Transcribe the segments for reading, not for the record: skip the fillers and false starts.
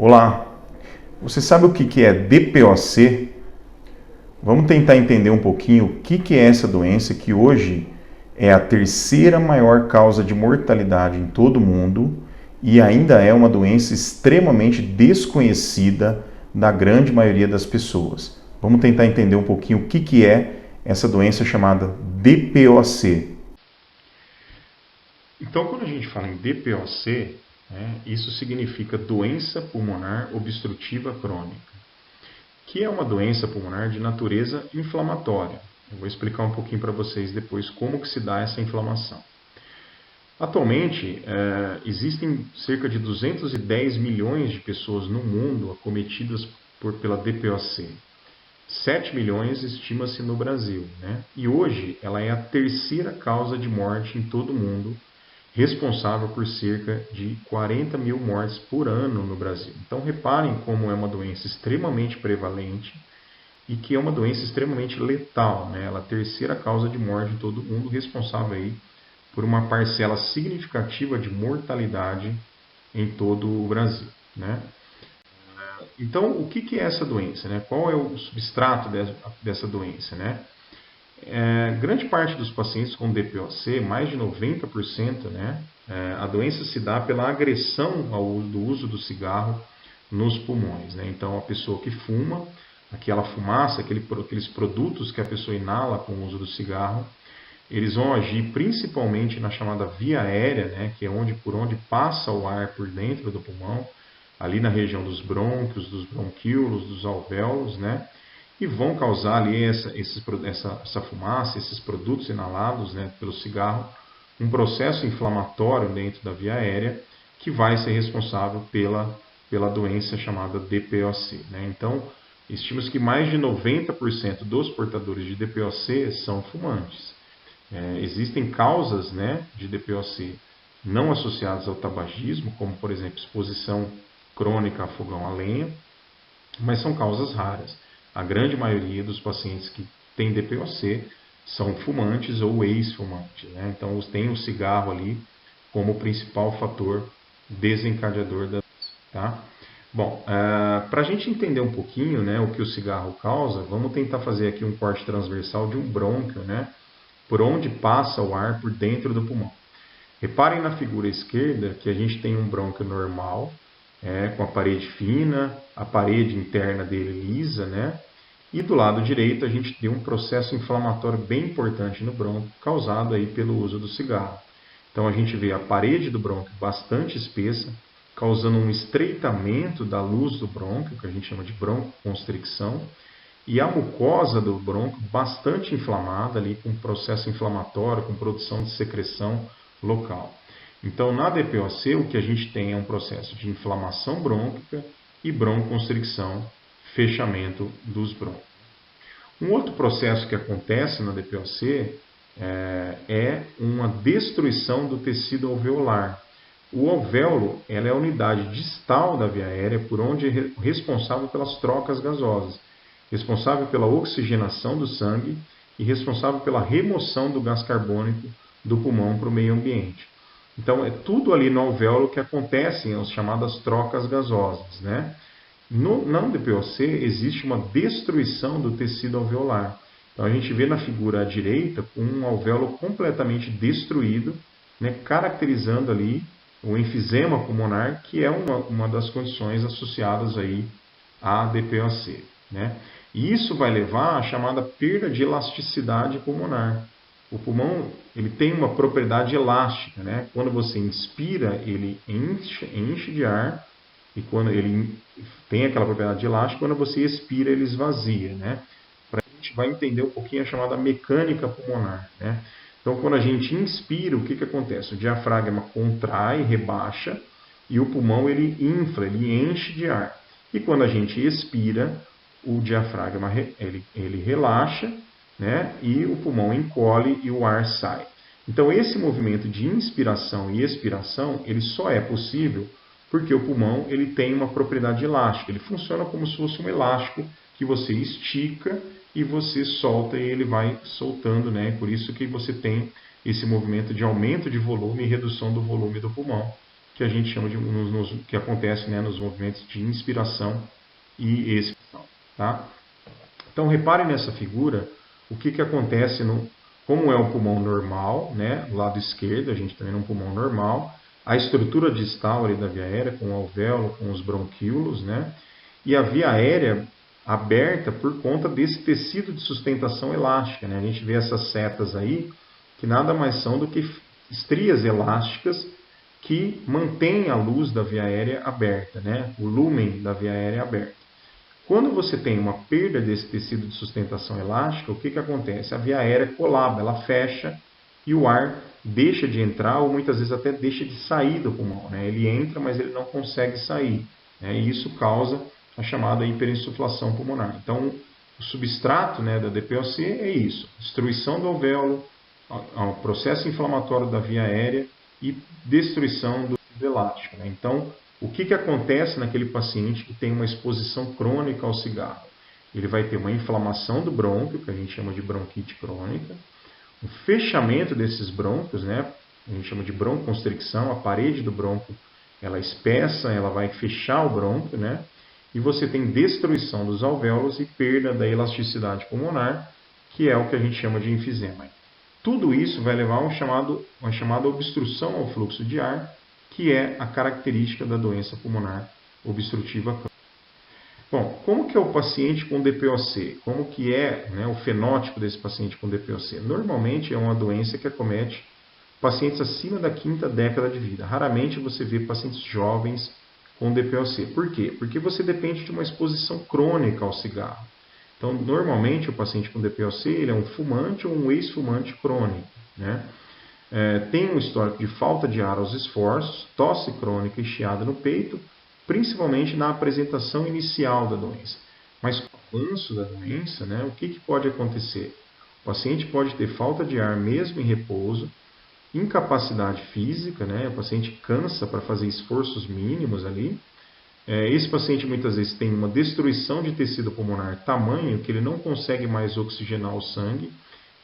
Olá, você sabe o que é DPOC? Vamos tentar entender um pouquinho o que é essa doença que hoje é a terceira maior causa de mortalidade em todo o mundo e ainda é uma doença extremamente desconhecida da grande maioria das pessoas. Vamos tentar entender um pouquinho o que é essa doença chamada DPOC. Então, quando a gente fala em DPOC, isso significa doença pulmonar obstrutiva crônica, que é uma doença pulmonar de natureza inflamatória. Eu vou explicar um pouquinho para vocês depois como que se dá essa inflamação. Atualmente, existem cerca de 210 milhões de pessoas no mundo acometidas pela DPOC. 7 milhões estima-se no Brasil. E hoje ela é a terceira causa de morte em todo o mundo, responsável por cerca de 40 mil mortes por ano no Brasil. Então reparem como é uma doença extremamente prevalente e que é uma doença extremamente letal. Ela é a terceira causa de morte em todo o mundo, responsável aí por uma parcela significativa de mortalidade em todo o Brasil. Então, o que é essa doença? Qual é o substrato dessa doença? Grande parte dos pacientes com DPOC, mais de 90%, a doença se dá pela agressão do uso do cigarro nos pulmões. Então, a pessoa que fuma, aquela fumaça, aqueles produtos que a pessoa inala com o uso do cigarro, eles vão agir principalmente na chamada via aérea, que é por onde passa o ar por dentro do pulmão, ali na região dos brônquios, dos bronquíolos, dos alvéolos, e vão causar ali essa fumaça, esses produtos inalados pelo cigarro, um processo inflamatório dentro da via aérea que vai ser responsável pela doença chamada DPOC. Então, estima-se que mais de 90% dos portadores de DPOC são fumantes. Existem causas de DPOC não associadas ao tabagismo, como por exemplo exposição crônica a fogão a lenha, mas são causas raras. A grande maioria dos pacientes que têm DPOC são fumantes ou ex-fumantes. Então tem o cigarro ali como principal fator desencadeador da doença. Tá? Bom, para a gente entender um pouquinho o que o cigarro causa, vamos tentar fazer aqui um corte transversal de um brônquio, por onde passa o ar por dentro do pulmão. Reparem na figura esquerda que a gente tem um brônquio normal, com a parede fina, a parede interna dele lisa, e do lado direito a gente tem um processo inflamatório bem importante no brônquio, causado aí pelo uso do cigarro. Então a gente vê a parede do brônquio bastante espessa, causando um estreitamento da luz do brônquio, que a gente chama de broncoconstricção, e a mucosa do brônquio bastante inflamada, ali, com processo inflamatório, com produção de secreção local. Então, na DPOC, o que a gente tem é um processo de inflamação brônquica e broncoconstricção, fechamento dos brônquios. Um outro processo que acontece na DPOC é uma destruição do tecido alveolar. O alvéolo é a unidade distal da via aérea, por onde é responsável pelas trocas gasosas, responsável pela oxigenação do sangue e responsável pela remoção do gás carbônico do pulmão para o meio ambiente. Então, é tudo ali no alvéolo que acontecem as chamadas trocas gasosas. Na DPOC existe uma destruição do tecido alveolar. Então, a gente vê na figura à direita um alvéolo completamente destruído, caracterizando ali o enfisema pulmonar, que é uma das condições associadas aí à DPOC. E isso vai levar à chamada perda de elasticidade pulmonar. O pulmão ele tem uma propriedade elástica. Quando você inspira, ele enche de ar, e quando ele tem aquela propriedade elástica, quando você expira, ele esvazia. Para a gente vai entender um pouquinho a chamada mecânica pulmonar. Então, quando a gente inspira, o que acontece? O diafragma contrai, rebaixa, e o pulmão ele infla, ele enche de ar. E quando a gente expira, o diafragma ele relaxa, e o pulmão encolhe e o ar sai. Então, esse movimento de inspiração e expiração, ele só é possível porque o pulmão ele tem uma propriedade elástica. Ele funciona como se fosse um elástico que você estica e você solta e ele vai soltando. Por isso que você tem esse movimento de aumento de volume e redução do volume do pulmão, que a gente chama de que acontece, né, nos movimentos de inspiração e expiração, tá? Então reparem nessa figura o que acontece como é o pulmão normal, né, lado esquerdo, a gente também num pulmão normal, a estrutura distal ali da via aérea com o alvéolo, com os bronquíolos, né, e a via aérea aberta por conta desse tecido de sustentação elástica, né? A gente vê essas setas aí que nada mais são do que estrias elásticas que mantêm a luz da via aérea aberta, né? O lúmen da via aérea aberta. Quando você tem uma perda desse tecido de sustentação elástica, o que acontece? A via aérea colaba, ela fecha e o ar deixa de entrar ou muitas vezes até deixa de sair do pulmão, né? Ele entra, mas ele não consegue sair, né? E isso causa a chamada hiperinsuflação pulmonar. Então, o substrato, né, da DPOC é isso: destruição do alvéolo, o processo inflamatório da via aérea e destruição do tecido elástico, né? Então, o que acontece naquele paciente que tem uma exposição crônica ao cigarro? Ele vai ter uma inflamação do brônquio, que a gente chama de bronquite crônica, um fechamento desses brônquios, né? A gente chama de broncoconstricção, a parede do brônquio ela espessa, ela vai fechar o brônquio, né? E você tem destruição dos alvéolos e perda da elasticidade pulmonar, que é o que a gente chama de enfisema. Tudo isso vai levar a uma chamada obstrução ao fluxo de ar, que é a característica da doença pulmonar obstrutiva crônica. Bom, como que é o paciente com DPOC? Como que é, né, o fenótipo desse paciente com DPOC? Normalmente é uma doença que acomete pacientes acima da 5ª década de vida. Raramente você vê pacientes jovens com DPOC. Por quê? Porque você depende de uma exposição crônica ao cigarro. Então, normalmente o paciente com DPOC ele é um fumante ou um ex-fumante crônico, né? Tem um histórico de falta de ar aos esforços, tosse crônica e chiado no peito, principalmente na apresentação inicial da doença. Mas com o avanço da doença, né, o que pode acontecer? O paciente pode ter falta de ar mesmo em repouso, incapacidade física, né, o paciente cansa para fazer esforços mínimos ali. Esse paciente muitas vezes tem uma destruição de tecido pulmonar tamanho que ele não consegue mais oxigenar o sangue,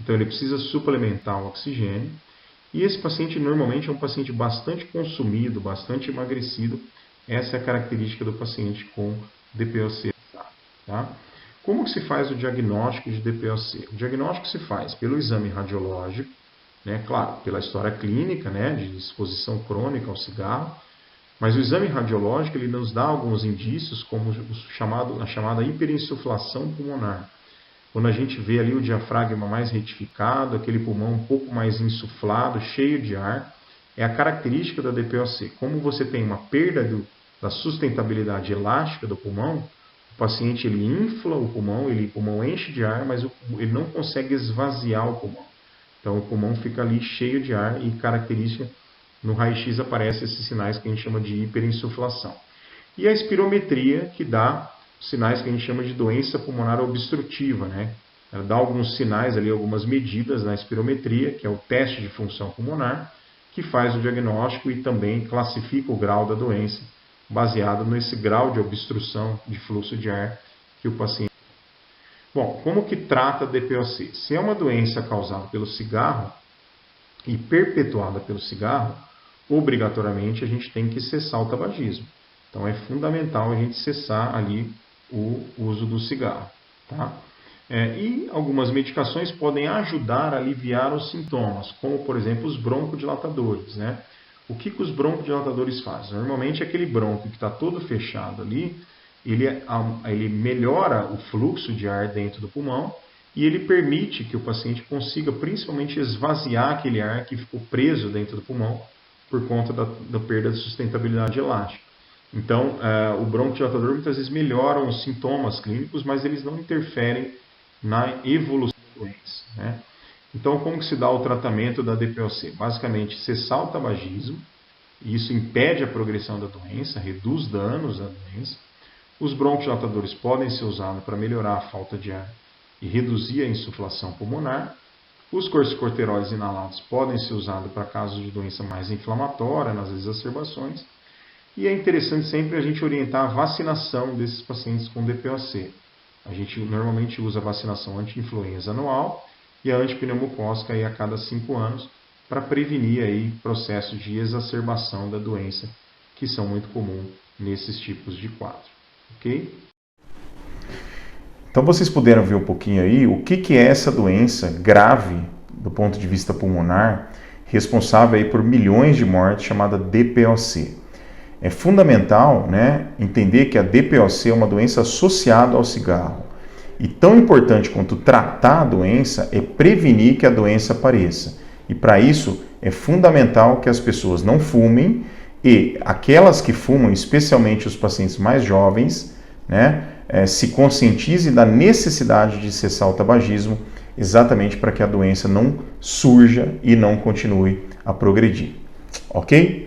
então ele precisa suplementar o oxigênio. E esse paciente normalmente é um paciente bastante consumido, bastante emagrecido. Essa é a característica do paciente com DPOC. Tá? Como que se faz o diagnóstico de DPOC? O diagnóstico se faz pelo exame radiológico, né? Claro, pela história clínica, né, de exposição crônica ao cigarro, mas o exame radiológico ele nos dá alguns indícios, como a chamada hiperinsuflação pulmonar. Quando a gente vê ali o diafragma mais retificado, aquele pulmão um pouco mais insuflado, cheio de ar, é a característica da DPOC. Como você tem uma perda da sustentabilidade elástica do pulmão, o paciente ele infla o pulmão enche de ar, mas ele não consegue esvaziar o pulmão. Então o pulmão fica ali cheio de ar e característica, no raio-x aparecem esses sinais que a gente chama de hiperinsuflação. E a espirometria que dá sinais que a gente chama de doença pulmonar obstrutiva, né? Ela dá alguns sinais ali, algumas medidas na espirometria, que é o teste de função pulmonar, que faz o diagnóstico e também classifica o grau da doença, baseado nesse grau de obstrução de fluxo de ar que o paciente tem. Bom, como que trata a DPOC? Se é uma doença causada pelo cigarro e perpetuada pelo cigarro, obrigatoriamente a gente tem que cessar o tabagismo. Então é fundamental a gente cessar ali o uso do cigarro. Tá? E algumas medicações podem ajudar a aliviar os sintomas, como por exemplo os broncodilatadores. Né? O que os broncodilatadores fazem? Normalmente aquele brônquio que está todo fechado ali, ele melhora o fluxo de ar dentro do pulmão e ele permite que o paciente consiga principalmente esvaziar aquele ar que ficou preso dentro do pulmão por conta da perda de sustentabilidade elástica. Então, o broncodilatador muitas vezes melhora os sintomas clínicos, mas eles não interferem na evolução da doença. Né? Então, como que se dá o tratamento da DPOC? Basicamente, cessar o tabagismo, e isso impede a progressão da doença, reduz danos da doença. Os broncodilatadores podem ser usados para melhorar a falta de ar e reduzir a insuflação pulmonar. Os corticosteroides inalados podem ser usados para casos de doença mais inflamatória, nas exacerbações. E é interessante sempre a gente orientar a vacinação desses pacientes com DPOC. A gente normalmente usa a vacinação anti-influenza anual e a antipneumocócica aí a cada 5 anos para prevenir aí processo de exacerbação da doença que são muito comuns nesses tipos de quadro. Ok? Então vocês puderam ver um pouquinho aí o que é essa doença grave do ponto de vista pulmonar, responsável aí por milhões de mortes, chamada DPOC. É fundamental, né, entender que a DPOC é uma doença associada ao cigarro. E tão importante quanto tratar a doença é prevenir que a doença apareça. E para isso é fundamental que as pessoas não fumem e aquelas que fumam, especialmente os pacientes mais jovens, né, se conscientize da necessidade de cessar o tabagismo, exatamente para que a doença não surja e não continue a progredir. Ok?